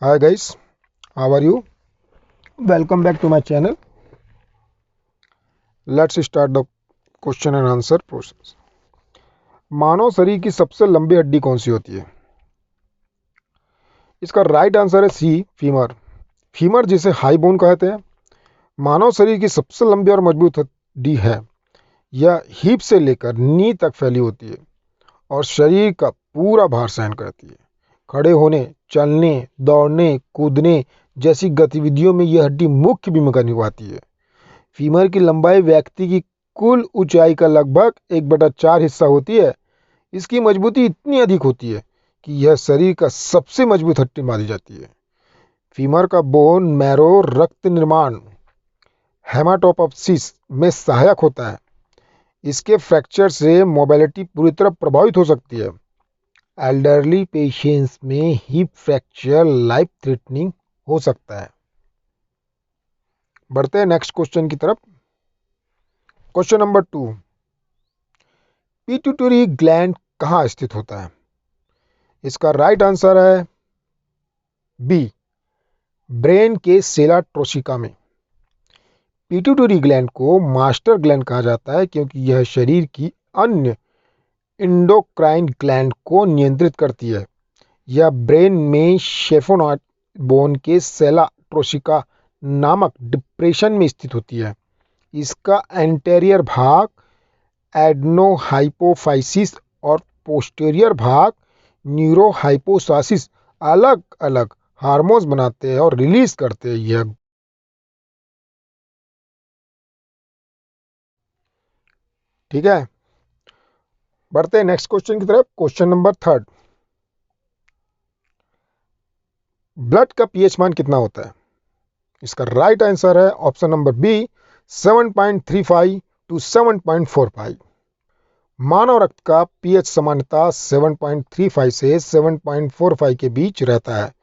Hi guys, how are you? Welcome back to my channel. Let's start the question and answer process. मानव शरीर की सबसे लंबी हड्डी कौन सी होती है? इसका राइट आंसर है सी, फीमर। फीमर जिसे हाई बोन कहते हैं, मानव शरीर की सबसे लंबी और मजबूत हड्डी है। यह हिप से लेकर नी तक फैली होती है और शरीर का पूरा भार सहन करती है। खड़े होने, चलने, दौड़ने, कूदने जैसी गतिविधियों में यह हड्डी मुख्य भूमिका निभाती है। फीमर की लंबाई व्यक्ति की कुल ऊंचाई का लगभग 1/4 हिस्सा होती है। इसकी मजबूती इतनी अधिक होती है कि यह शरीर का सबसे मजबूत हड्डी मानी जाती है। फीमर का बोन मैरो रक्त निर्माण हेमाटोपोप्सिस में सहायक होता है। इसके फ्रैक्चर से मोबिलिटी पूरी तरह प्रभावित हो सकती है। एल्डरली पेशेंट्स में हिप फ्रैक्चर लाइफ थ्रेटनिंग हो सकता है। बढ़ते हैं नेक्स्ट क्वेश्चन की तरफ। क्वेश्चन नंबर 2, पिट्यूटरी ग्लैंड कहाँ स्थित होता है? इसका राइट आंसर है बी, ब्रेन के सेला ट्रोसिका में। पिट्यूटरी ग्लैंड को मास्टर ग्लैंड कहा जाता है क्योंकि यह शरीर की अन्य इंडोक्राइन ग्लैंड को नियंत्रित करती है। यह ब्रेन में शेफोनॉइड बोन के सेला ट्रोसिका नामक डिप्रेशन में स्थित होती है। इसका एंटेरियर भाग एडनोहाइपोफाइसिस और पोस्टीरियर भाग न्यूरोहाइपोसाइसिस अलग अलग हार्मोन्स बनाते हैं और रिलीज करते हैं। यह ठीक है। बढ़ते हैं नेक्स्ट क्वेश्चन की तरफ। क्वेश्चन नंबर 3, ब्लड का पीएच मान कितना होता है? इसका राइट आंसर है ऑप्शन नंबर बी, 7.35 टू 7.45। मानव रक्त का पीएच सामान्यतः 7.35 से 7.45 के बीच रहता है,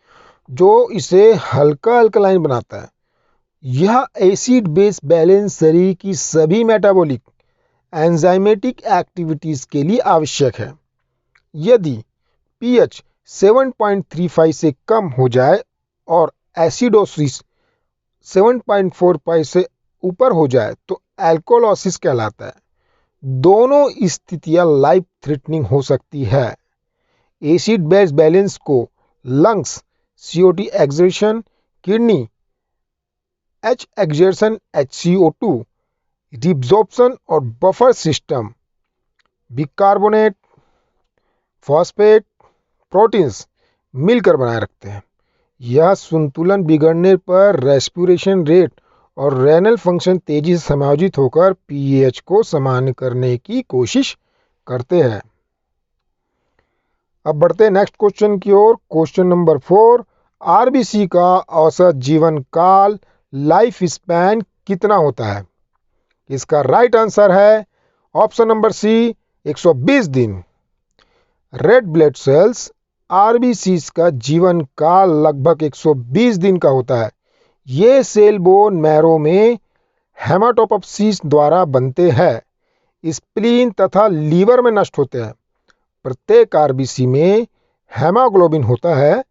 जो इसे हल्का अल्कलाइन बनाता है। यह एसिड बेस बैलेंस शरीर की सभी मेटाबॉलिक एंजाइमेटिक एक्टिविटीज के लिए आवश्यक है। यदि पीएच 7.35 से कम हो जाए और एसिडोसिस 7.45 से ऊपर हो जाए तो एल्कोलोसिस कहलाता है। दोनों स्थितियां लाइफ थ्रेटनिंग हो सकती है। एसिड बेस बैलेंस को lungs, COT exertion, kidney H exertion HCO2, रिब्जॉर्प्शन और बफर सिस्टम बिकार्बोनेट, फॉस्फेट, प्रोटीन्स मिलकर बनाए रखते हैं। यह संतुलन बिगड़ने पर रेस्पिरेशन रेट और रेनल फंक्शन तेजी से समायोजित होकर पीएच को सामान्य करने की कोशिश करते हैं। अब बढ़ते हैं नेक्स्ट क्वेश्चन की ओर। क्वेश्चन नंबर 4, आरबीसी का औसत जीवन काल लाइफ स्पैन कितना होता है? इसका राइट आंसर है ऑप्शन नंबर सी, 120 दिन। रेड ब्लड सेल्स आरबीसी का जीवन काल लगभग 120 दिन का होता है। ये सेल बोन मैरो में हेमाटोपोप्सिस द्वारा बनते हैं, स्प्लीन तथा लीवर में नष्ट होते हैं। प्रत्येक आरबीसी में हेमोग्लोबिन होता है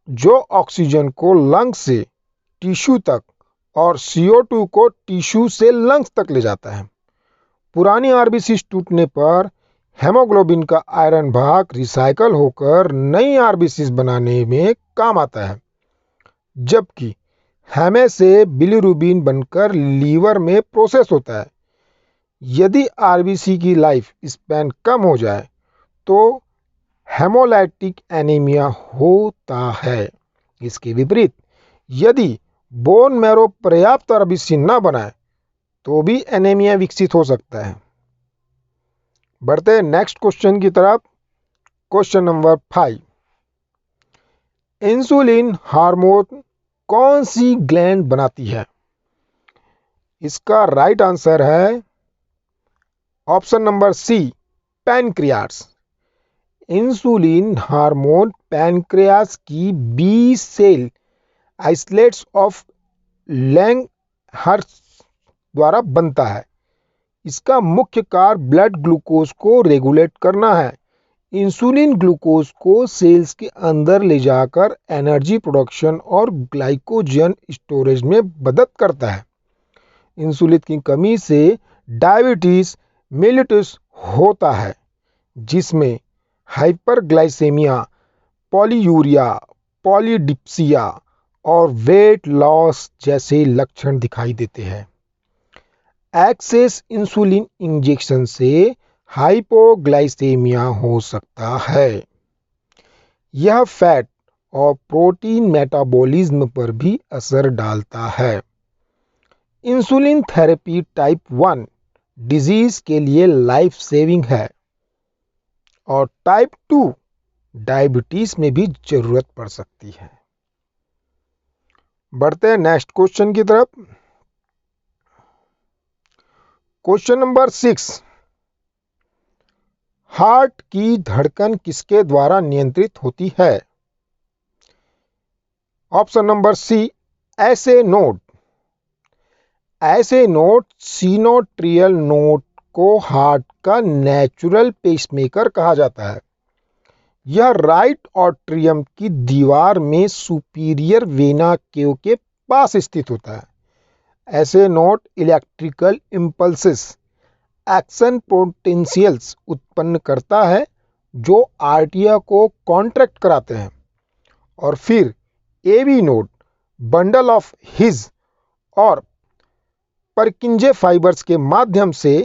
जो ऑक्सीजन को लंग्स से टिश्यू तक और CO2 को टिश्यू से लंग्स तक ले जाता है। पुरानी आरबीसी टूटने पर हेमोग्लोबिन का आयरन भाग रिसाइकल होकर नई आरबीसी बनाने में काम आता है, जबकि हेमे से बिलीरुबिन बनकर लीवर में प्रोसेस होता है। यदि आरबीसी की लाइफ स्पैन कम हो जाए तो हेमोलाइटिक एनीमिया होता है। इसके विपरीत यदि बोन मैरो पर्याप्त आरबीसी न बनाए तो भी एनीमिया विकसित हो सकता है। बढ़ते हैं नेक्स्ट क्वेश्चन की तरफ। क्वेश्चन नंबर 5, इंसुलिन हार्मोन कौन सी ग्लैंड बनाती है? इसका राइट आंसर है option number C, pancreas. Insulin hormone pancreas की B cell islets of Langerhans द्वारा बनता है। इसका मुख्य कार्य ब्लड ग्लूकोज को रेगुलेट करना है। इंसुलिन ग्लूकोज को सेल्स के अंदर ले जाकर एनर्जी प्रोडक्शन और ग्लाइकोजन स्टोरेज में मदद करता है। इंसुलिन की कमी से डायबिटीज मेलिटस होता है, जिसमें हाइपरग्लाइसेमिया, पॉलीयूरिया, पॉलीडिप्सिया और वेट लॉस जैसे लक्षण दिखाई देते हैं। एक्सेस इंसुलिन इंजेक्शन से हाइपोग्लाइसेमिया हो सकता है। यह फैट और प्रोटीन मेटाबॉलिज्म पर भी असर डालता है। इंसुलिन थेरेपी टाइप 1 डिजीज के लिए लाइफ सेविंग है और टाइप 2 डायबिटीज में भी जरूरत पड़ सकती है। बढ़ते हैं नेक्स्ट क्वेश्चन की तरफ। क्वेश्चन नंबर 6, हार्ट की धड़कन किसके द्वारा नियंत्रित होती है? ऑप्शन नंबर सी, ऐसे नोड। ऐसे नोड सिनोट्रियल नोड को हार्ट का नेचुरल पेसमेकर कहा जाता है। यह राइट ऑट्रियम की दीवार में सुपीरियर वेना केव के पास स्थित होता है। ऐसे node electrical impulses, action potentials उत्पन्न करता है जो आर्टिया को कॉन्ट्रैक्ट कराते हैं और फिर AV node bundle of His और परकिंजे फाइबर्स के माध्यम से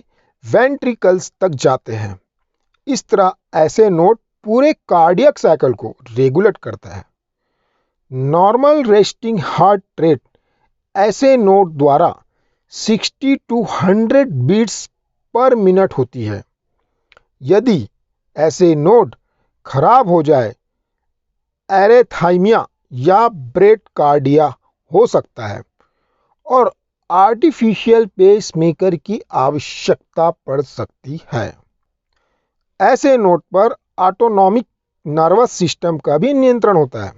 वेंट्रिकल्स तक जाते हैं। इस तरह ऐसे नोड पूरे कार्डियक साइकिल को रेगुलेट करता है। नॉर्मल रेस्टिंग हार्ट रेट ऐसे नोड द्वारा 60 to 100 बीट्स पर मिनट होती है। यदि ऐसे नोड खराब हो जाए, एरेथाइमिया या ब्रेडकार्डिया हो सकता है और आर्टिफिशियल पेसमेकर की आवश्यकता पड़ सकती है। ऐसे नोड पर ऑटोनॉमिक नर्वस सिस्टम का भी नियंत्रण होता है।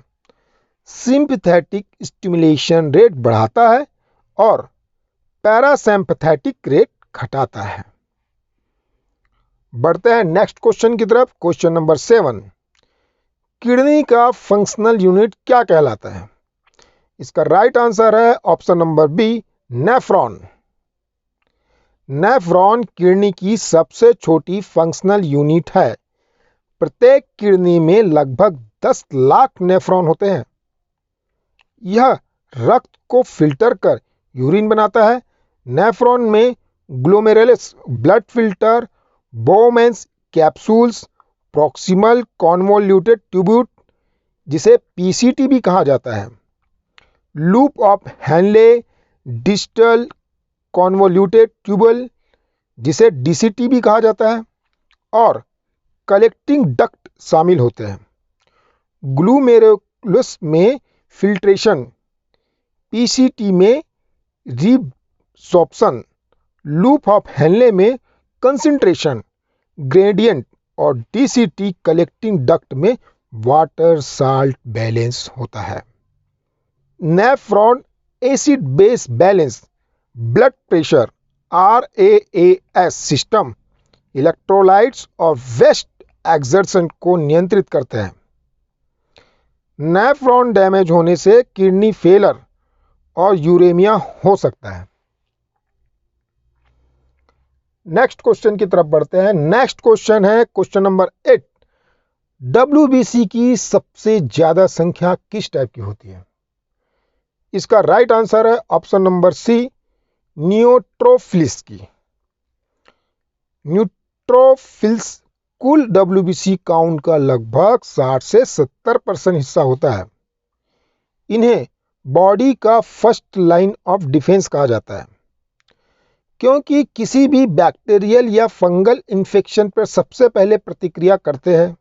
सिंपैथेटिक स्टिमुलेशन रेट बढ़ाता है और पैरासिम्पैथेटिक रेट घटाता है। बढ़ते हैं नेक्स्ट क्वेश्चन की तरफ। क्वेश्चन नंबर 7, किडनी का फंक्शनल यूनिट क्या कहलाता है? इसका राइट आंसर है option number B, nephron. Nephron kidney की सबसे छोटी फंक्शनल यूनिट है। प्रत्येक किडनी में लगभग 10 लाख नेफ्रॉन होते हैं। यह रक्त को फिल्टर कर यूरिन बनाता है। नेफ्रॉन में glomerulus blood filter, Bowman's capsules, proximal convoluted tubule जिसे पीसीटी भी कहा जाता है, loop of Henle distal convoluted tubule जिसे डीसीटी भी कहा जाता है और कलेक्टिंग डक्ट शामिल होते हैं। ग्लूमेरुलस में फिल्ट्रेशन, पीसीटी में रिब्सॉर्प्शन, लूप ऑफ हेनले में कंसंट्रेशन ग्रेडियंट और डीसीटी कलेक्टिंग डक्ट में वाटर साल्ट बैलेंस होता है। Nephron acid base balance, blood pressure, RAAS system, electrolytes और वेस्ट एक्सर्शन को नियंत्रित करते हैं। नेफ्रॉन डैमेज होने से किडनी फेलर और यूरेमिया हो सकता है। नेक्स्ट क्वेश्चन की तरफ बढ़ते हैं। नेक्स्ट क्वेश्चन है क्वेश्चन नंबर 8, WBC की सबसे ज्यादा संख्या किस टाइप की होती है? इसका राइट आंसर है ऑप्शन नंबर सी, न्यूट्रोफिल्स की। न्यूट्रोफिल्स कुल WBC काउंट का लगभग 60 से 70% हिस्सा होता है। इन्हें बॉडी का फर्स्ट लाइन ऑफ डिफेंस कहा जाता है क्योंकि किसी भी बैक्टीरियल या फंगल इन्फेक्शन पर सबसे पहले प्रतिक्रिया करते हैं।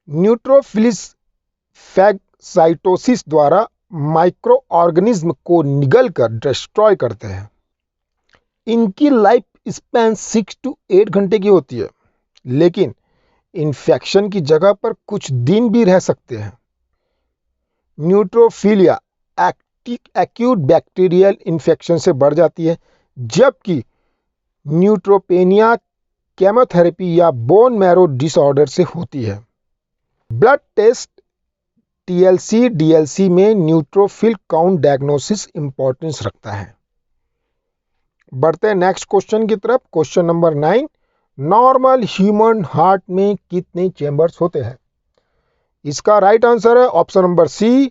न्यूट्रोफिल्स फैगोसाइटोसिस द्वारा माइक्रो ऑर्गेनिज्म को निगलकर डिस्ट्रॉय करते हैं। इनकी लाइफ स्पैन 6 to 8 घंटे की होती है, लेकिन इन्फेक्शन की जगह पर कुछ दिन भी रह सकते हैं। न्यूट्रोफिलिया एक्यूट बैक्टीरियल इन्फेक्शन से बढ़ जाती है, जबकि न्यूट्रोपेनिया केमोथेरेपी या बोन मैरो डिसऑर्डर से होती है। ब्लड टेस्ट टीएलसी डीएलसी में न्यूट्रोफिल काउंट डायग्नोसिस इंपॉर्टेंस रखता है। बढ़ते हैं नेक्स्ट क्वेश्चन की तरफ। Question number 9, normal human heart में कितने चेंबर्स होते हैं? इसका राइट आंसर है ऑप्शन नंबर सी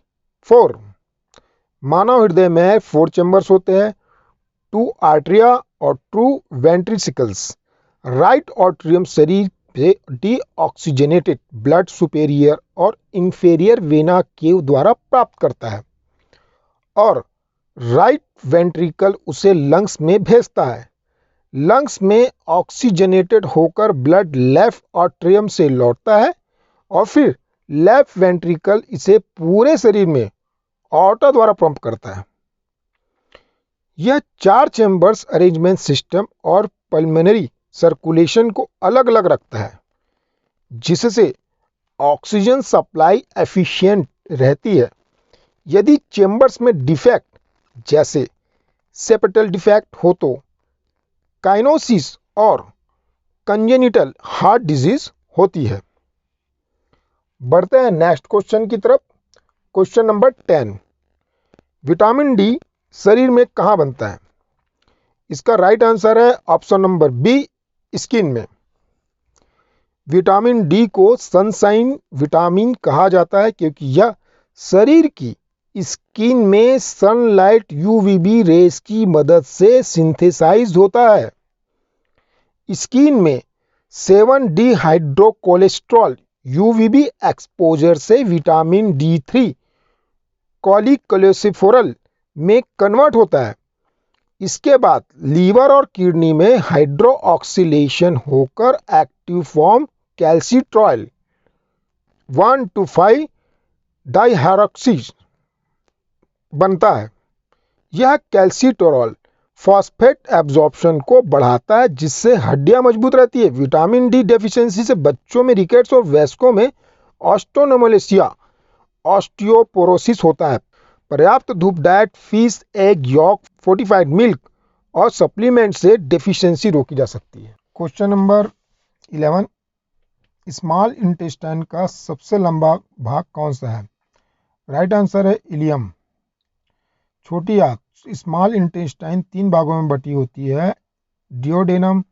4। मानव हृदय में 4 चेंबर्स होते हैं, 2 आर्टरिया और 2 वेंट्रिकल्स। राइट ऑट्रियम शरीर से डीऑक्सीजनेटेड ब्लड सुपेरियर और इंफेरियर वेना केव द्वारा प्राप्त करता है और राइट वेंट्रिकल उसे लंग्स में भेजता है। लंग्स में ऑक्सीजनेटेड होकर ब्लड लेफ्ट ऑट्रियम से लौटता है और फिर लेफ्ट वेंट्रिकल इसे पूरे शरीर में ऑर्टा द्वारा पंप करता है। यह 4 चैम्बर्स अरेंजमेंट सिस्टम और पल्मोनरी सर्कुलेशन को अलग अलग रखता है, जिससे ऑक्सीजन सप्लाई एफिशिएंट रहती है। यदि चैम्बर्स में डिफेक्ट जैसे सेप्टल डिफेक्ट हो तो काइनोसिस और कंजेनिटल हार्ट डिजीज होती है। बढ़ते हैं नेक्स्ट क्वेश्चन की तरफ। क्वेश्चन नंबर 10, विटामिन डी शरीर में कहाँ बनता है? इसका राइट आंसर है ऑप्शन नंबर बी, स्किन में। विटामिन डी को सनशाइन विटामिन कहा जाता है क्योंकि यह शरीर की स्किन में सनलाइट यूवीबी रेस की मदद से सिंथेसाइज होता है। स्किन में 7 डिहाइड्रोकोलेस्ट्रॉल यूवीबी एक्सपोजर से विटामिन D3 कॉलिकोलेसिफेरॉल में कन्वर्ट होता है। इसके बाद लीवर और किडनी में हाइड्रोक्सिलेशन होकर एक्टिव फॉर्म कैल्सिट्रॉल 1,2,5 डाइहाइड्रोक्सी बनता है। यह कैल्सिट्रॉल फॉस्फेट एब्जॉर्प्शन को बढ़ाता है, जिससे हड्डियां मजबूत रहती है। विटामिन डी डेफिशिएंसी से बच्चों में रिकेट्स और वयस्कों में ऑस्टियोमेलेसिया ऑस्टियोपोरोसिस होता है। पर्याप्त धूप, diet, fish, egg York, fortified milk और सप्लीमेंट से डेफिशिएंसी रोकी जा सकती है। क्वेश्चन नंबर 11, स्मॉल इंटेस्टाइन का सबसे लंबा भाग कौन सा है? राइट आंसर है इलियम। छोटी आंत स्मॉल इंटेस्टाइन 3 भागों में बटी होती है, डिओडेनम,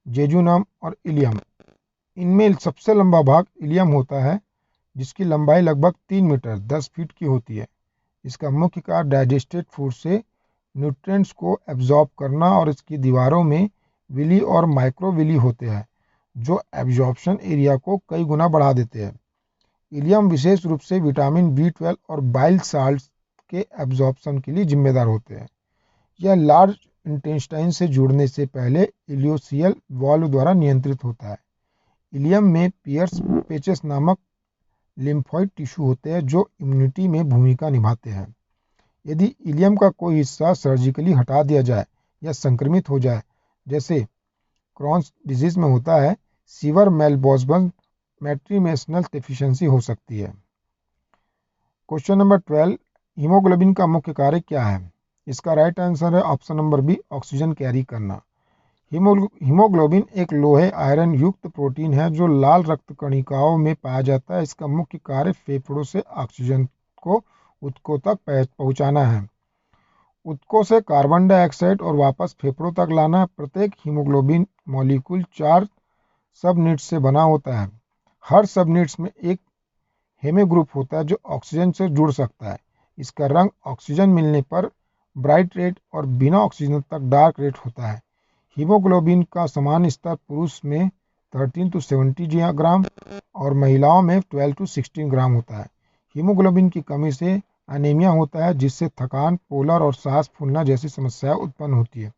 जेजुनम और इलियम। इनमें सबसे लंबा भाग इलियम होता है, जिसकी लंबाई लगभग 3 मीटर 10 फीट की होती है। इसका मुख्य कार्य डाइजेस्टेड फूड से न्यूट्रिएंट्स को एब्जॉर्ब करना और इसकी दीवारों में विली और माइक्रोविली होते हैं, जो एब्जॉर्प्शन एरिया को कई गुना बढ़ा देते हैं। इलियम विशेष रूप से विटामिन B12 और बाइल साल्ट के एब्जॉर्प्शन के लिए जिम्मेदार होते हैं। यह लार्ज इंटेस्टाइन से जुड़ने से पहले इलियोसियल वाल्व द्वारा नियंत्रित होता है। इलियम में पियर्स पेचेस नामक लिम्फोइड टिश्यू होते हैं, जो इम्यूनिटी में भूमिका निभाते हैं। यदि इलियम का कोई हिस्सा सर्जिकली हटा दिया जाए या संक्रमित हो जाए, जैसे क्रॉन्स डिजीज में होता है, सीवर मेलबोसबन मैट्रीमेशनल डेफिशिएंसी हो सकती है। क्वेश्चन नंबर 12, हीमोग्लोबिन का मुख्य कार्य क्या है? इसका राइट आंसर है option number B, oxygen carry करना। हीमोग्लोबिन एक लोहे आयरन युक्त प्रोटीन है जो लाल रक्त कणिकाओं में पाया जाता है। इसका मुख्य कार्य फेफड़ों से ऑक्सीजन को ऊतकों तक पहुंचाना है, ऊतकों से कार्बन डाइऑक्साइड और वापस फेफड़ों तक लाना। प्रत्येक हीमोग्लोबिन मॉलिक्यूल 4 सबनिट्स से बना होता है। हर सबनिट्स में एक हेमे ग्रुप होता है जो ऑक्सीजन से जुड़ सकता है। इसका रंग ऑक्सीजन मिलने पर ब्राइट रेड और बिना ऑक्सीजन तक डार्क रेड होता है। हीमोग्लोबिन का समान स्तर पुरुष में 13 to 70 ग्राम और महिलाओं में 12 to 16 ग्राम होता है। हीमोग्लोबिन की कमी से अनीमिया होता है, जिससे थकान, पोलर और सांस फूलना जैसी समस्याएं उत्पन्न होती है।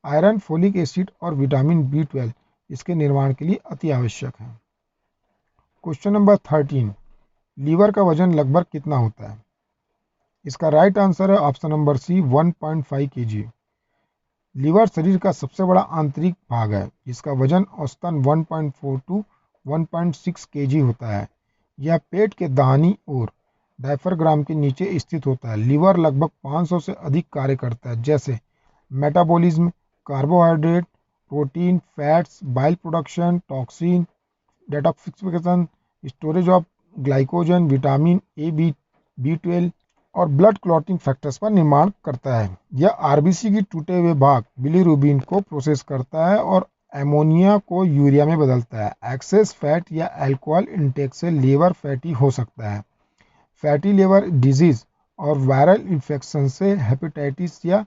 आयरन, फोलिक एसिड और विटामिन B12 इसके निर्माण के लिए अति आवश्यक है। क्वेश्चन नंबर 13, लीवर का वजन लगभग कितना होता है? इसका राइट आंसर है option number C, 1.5 kg। Liver शरीर का सबसे बड़ा आंतरिक भाग है, जिसका वजन औसतन 1.4 to 1.6 kg होता है। यह पेट के दाहिनी ओर डायफ्राम के नीचे स्थित होता है। लीवर लगभग 500 से अधिक कार्य करता है, जैसे metabolism, carbohydrate protein, fats, bile production, toxin, detoxification, storage of glycogen, vitamin A, B 12 और ब्लड क्लॉटिंग फैक्टर्स पर निर्माण करता है। यह आरबीसी की टूटे हुए भाग बिलीरुबिन को प्रोसेस करता है और एमोनिया को यूरिया में बदलता है। एक्सेस फैट या अल्कोहल इंटेक से लीवर फैटी हो सकता है। फैटी लिवर डिजीज और वायरल इन्फेक्शन से हेपेटाइटिस या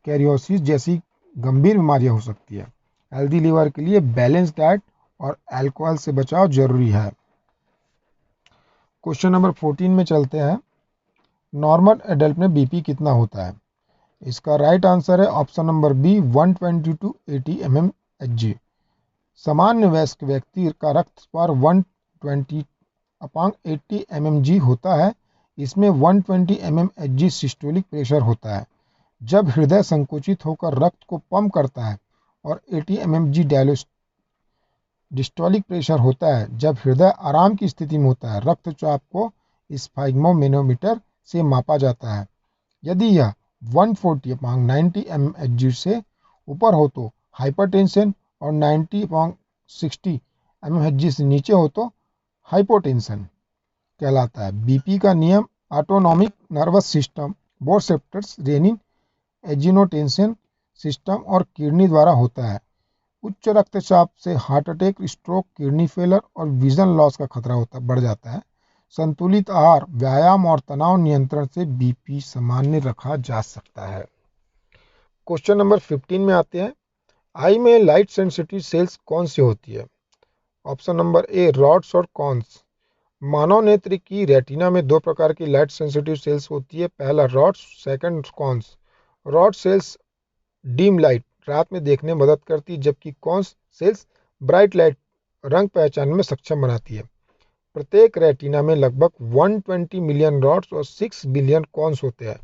कैरियोसिस जैसी गंभीर बीमारियां हो सकती है। हेल्दी लीवर के लिए बैलेंस डाइट और अल्कोहल से बचाव जरूरी है। क्वेश्चन नंबर 14 में चलते हैं। नॉर्मल एडल्ट में बीपी कितना होता है? इसका राइट आंसर है option number B 120 to 80 mmHg। सामान्य वयस्क व्यक्ति का रक्तचाप 120/80 mmHg होता है। इसमें 120 mmHg सिस्टोलिक प्रेशर होता है। जब हृदय संकुचित होकर रक्त को पंप करता है और 80 mmHg डिस्टोलिक प्रेशर होता है। जब हृदय आराम की स्थिति में होता है, रक्तचाप को स्फिग्मोमेनोमीटर से मापा जाता है। यदि यह 140/90 mmHg से ऊपर हो तो हाइपरटेंशन और 90/60 mmHg से नीचे हो तो हाइपोटेंशन कहलाता है। बीपी का नियम autonomic nervous system, baroreceptors, renin, angiotensin system और किडनी द्वारा होता है। उच्च रक्तचाप से heart attack, stroke, kidney failure और विजन लॉस का खतरा बढ़ जाता है। संतुलित आहार, व्यायाम और तनाव नियंत्रण से बीपी सामान्य रखा जा सकता है। क्वेश्चन नंबर 15 में आते हैं। आई में लाइट सेंसिटिव सेल्स कौन सी होती है? ऑप्शन नंबर ए रॉड्स और कॉन्स। मानव नेत्र की रेटिना में दो प्रकार की लाइट सेंसिटिव सेल्स होती है। पहला rods, second cons. Rod sales dim light रात में देखने में मदद करती है, जबकि कॉन्स सेल्स ब्राइट लाइट रंग पहचानने में सक्षम बनाती है। प्रत्येक रेटिना में लगभग 120 मिलियन रॉड्स और 6 बिलियन कॉन्स होते हैं।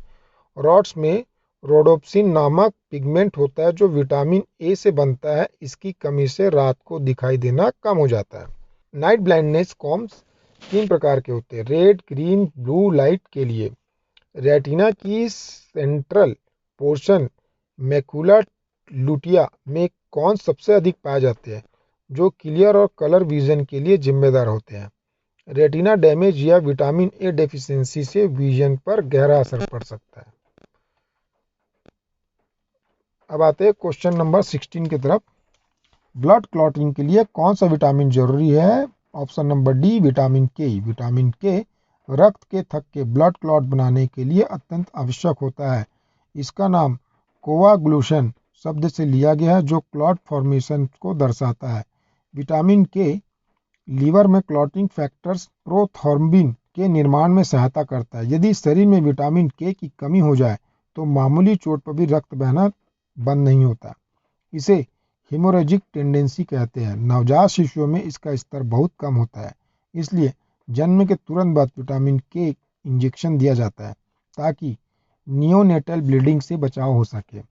रॉड्स में रोडोप्सिन नामक पिगमेंट होता है जो विटामिन ए से बनता है। इसकी कमी से रात को दिखाई देना कम हो जाता है। नाइट ब्लाइंडनेस कॉन्स 3 प्रकार के होते हैं। रेड, ग्रीन, ब्लू लाइट के लिए रेटिना की सेंट्रल पोर्शन मैकुला लुटिया में कॉन्स सबसे अधिक पाए जाते हैं, जो क्लियर और कलर विजन के लिए जिम्मेदार होते हैं। रेटिना डैमेज या विटामिन ए डेफिशिएंसी से विजन पर गहरा असर पड़ सकता है। अब आते हैं क्वेश्चन नंबर 16 की तरफ। ब्लड क्लॉटिंग के लिए कौन सा विटामिन जरूरी है? ऑप्शन नंबर डी विटामिन के। विटामिन के रक्त के थक्के ब्लड क्लॉट बनाने के लिए अत्यंत आवश्यक होता है। इसका नाम कोआगुलेशन शब्द से लिया गया है, जो क्लॉट फॉर्मेशन को दर्शाता है। विटामिन के लीवर में क्लॉटिंग फैक्टर्स प्रोथ्रोम्बिन के निर्माण में सहायता करता है। यदि शरीर में विटामिन के की कमी हो जाए तो मामूली चोट पर भी रक्त बहना बंद नहीं होता। इसे हेमोरेजिक टेंडेंसी कहते हैं। नवजात शिशुओं में इसका स्तर बहुत कम होता है, इसलिए जन्म के तुरंत बाद विटामिन के इंजेक्शन दिया जाता है ताकि नियोनेटल ब्लीडिंग से बचाव हो सके।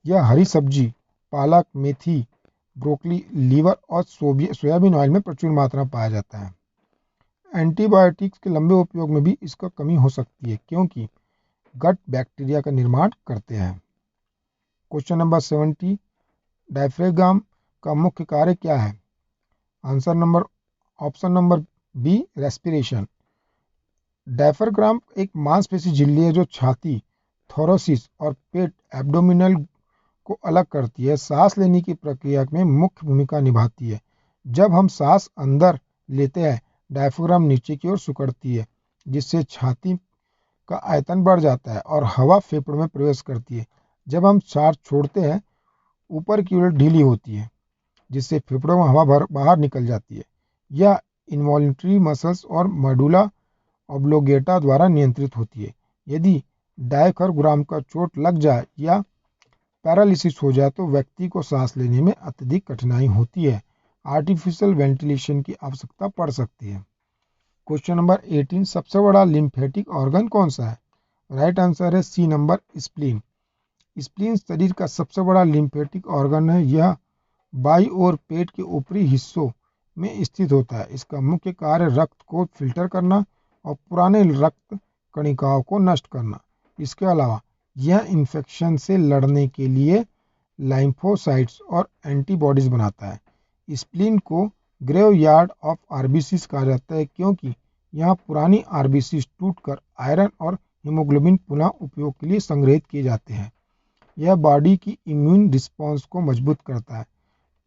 यह हरी सब्जी, पालक, मेथी, ब्रोकली, लीवर और सोयाबीन ऑयल में प्रचुर मात्रा में पाया जाता है। एंटीबायोटिक्स के लंबे उपयोग में भी इसका कमी हो सकती है, क्योंकि गट बैक्टीरिया का निर्माण करते हैं। Question number 70। डायफ्राम का मुख्य कार्य क्या है? Option number B respiration. Diaphragm एक मांसपेशी झिल्ली है जो छाती, थोरेसिस और पेट एब्डोमिनल को अलग करती है। सांस लेने की प्रक्रिया में मुख्य भूमिका निभाती है। जब हम सांस अंदर लेते हैं, डायफ्राम नीचे की ओर सिकुड़ती है, जिससे छाती का आयतन बढ़ जाता है और हवा फेफड़ों में प्रवेश करती है। जब हम सांस छोड़ते हैं, ऊपर की ओर ढीली होती है, जिससे फेफड़ों में हवा बाहर निकल जाती है। यह इन्वॉल्यूंटरी मसल्स और मेडुला ऑब्लोंगेटा द्वारा नियंत्रित होती है। यदि डायफ्राम का चोट लग जाए या पैरालिसिस हो जाए तो व्यक्ति को सांस लेने में अत्यधिक कठिनाई होती है। आर्टिफिशियल वेंटिलेशन की आवश्यकता पड़ सकती है। Question number 18। सबसे बड़ा लिम्फेटिक ऑर्गन कौन सा है? राइट आंसर है सी नंबर स्प्लीन। स्प्लीन शरीर का सबसे बड़ा लिम्फेटिक ऑर्गन है। यह बाई और पेट के ऊपरी हिस्सों में स्थित होता है। इसका मुख्य कार्य रक्त को फिल्टर करना और पुराने रक्त कणिकाओं को नष्ट करना। इसके अलावा यह इन्फेक्शन से लड़ने के लिए लाइम्फोसाइट्स और एंटीबॉडीज बनाता है। स्प्लीन को ग्रेवयार्ड ऑफ आरबीसीज कहा जाता है क्योंकि यहाँ पुरानी आरबीसीज टूटकर आयरन और हीमोग्लोबिन पुनः उपयोग के लिए संग्रहित किए जाते हैं। यह बॉडी की इम्यून रिस्पॉन्स को मजबूत करता है।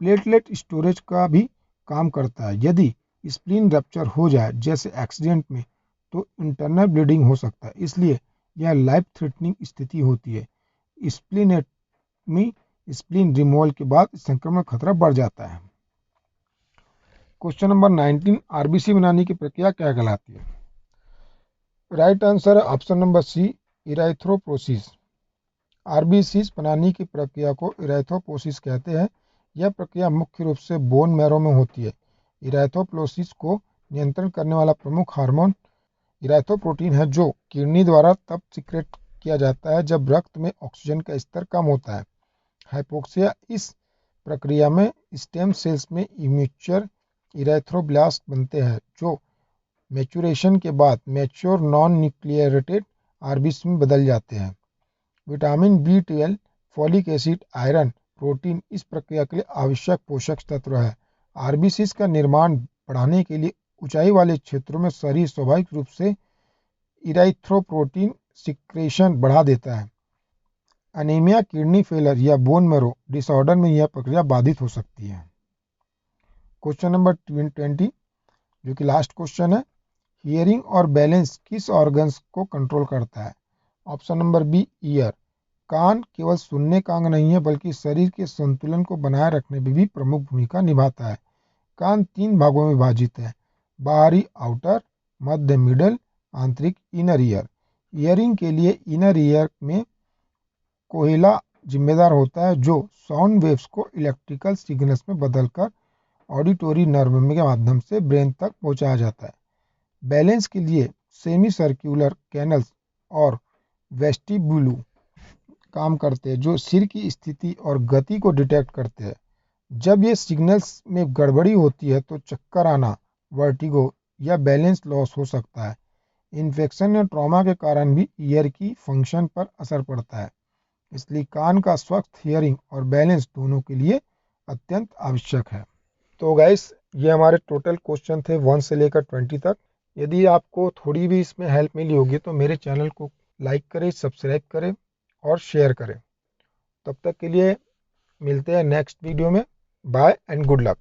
प्लेटलेट स्टोरेज का भी काम करता है। यदि स्प्लीन रप्चर हो जाए जैसे एक्सीडेंट में तो इंटरनल ब्लीडिंग हो सकता है, इसलिए यह लाइफ थ्रेटनिंग स्थिति होती है। स्प्लीनेक्टमी स्प्लीन रिमूवल के बाद संक्रमण खतरा बढ़ जाता है। क्वेश्चन नंबर 19, आरबीसी बनाने की प्रक्रिया क्या कहलाती है? राइट आंसर है ऑप्शन नंबर सी, इराइथ्रोपोसिस। आरबीसीज बनाने की प्रक्रिया को इराइथ्रोपोसिस कहते हैं। यह प्रक्रिया मुख्य रूप से बोन मैरो में होती है। इराइथ्रोपोसिस को नियंत्रण करने वाला प्रमुख हार्मोन इराइथ्रोपोटीन है, जो किडनी द्वारा तब सीक्रेट किया जाता है जब रक्त में ऑक्सीजन का स्तर कम होता है। हाइपोक्सिया इस प्रक्रिया में स्टेम सेल्स में इमेच्योर इराइथ्रोब्लास्ट बनते हैं, जो मैच्योरेशन के बाद मैच्योर नॉन न्यूक्लिएटेड आरबीसी में बदल जाते हैं। Vitamin B12, folic acid, iron, protein इस प्रक्रिया के लिए आवश्यक पोषक तत्व है। आरबीसीज का निर्माण बढ़ाने के लिए ऊंचाई वाले क्षेत्रों में शरीर स्वाभाविक रूप से इराइथ्रोपोटीन सिक्रेशन बढ़ा देता है। अनीमिया, किडनी फेलर या बोन मैरो डिसऑर्डर में यह प्रक्रिया बाधित हो सकती है। क्वेश्चन नंबर 20, जो कि लास्ट क्वेश्चन है, हियरिंग और बैलेंस किस ऑर्गन्स को कंट्रोल करता है? Option number B, ear. कान केवल सुनने का अंग नहीं है बल्कि शरीर के संतुलन को बनाए रखने में भी प्रमुख भूमिका निभाता है। कान 3 भागों में विभाजित है, बाहरी आउटर, मध्य मिडल, आंतरिक इनर ईयर। ईयरिंग के लिए इनर ईयर में कोहिला जिम्मेदार होता है, जो साउंड वेव्स को इलेक्ट्रिकल सिग्नल्स में बदलकर ऑडिटोरी नर्व के माध्यम से ब्रेन तक पहुंचाया जाता है। बैलेंस के लिए सेमी सर्कुलर कैनल्स और वेस्टिब्यूल काम करते हैं, जो सिर की स्थिति और गति को डिटेक्ट करते हैं। जब ये सिग्नल्स में गड़बड़ी होती है तो चक्कर आना, वर्टिगो या बैलेंस लॉस हो सकता है। इन्फेक्शन या ट्रॉमा के कारण भी ईयर की फंक्शन पर असर पड़ता है, इसलिए कान का स्वस्थ हियरिंग और बैलेंस दोनों के लिए अत्यंत आवश्यक है। तो गाइस, ये हमारे टोटल क्वेश्चन थे 1 से लेकर 20 तक। यदि आपको थोड़ी भी इसमें हेल्प मिली होगी तो मेरे चैनल को लाइक करें, सब्सक्राइब करें और शेयर करें। तब तक के लिए मिलते हैं नेक्स्ट वीडियो में। Bye and good luck.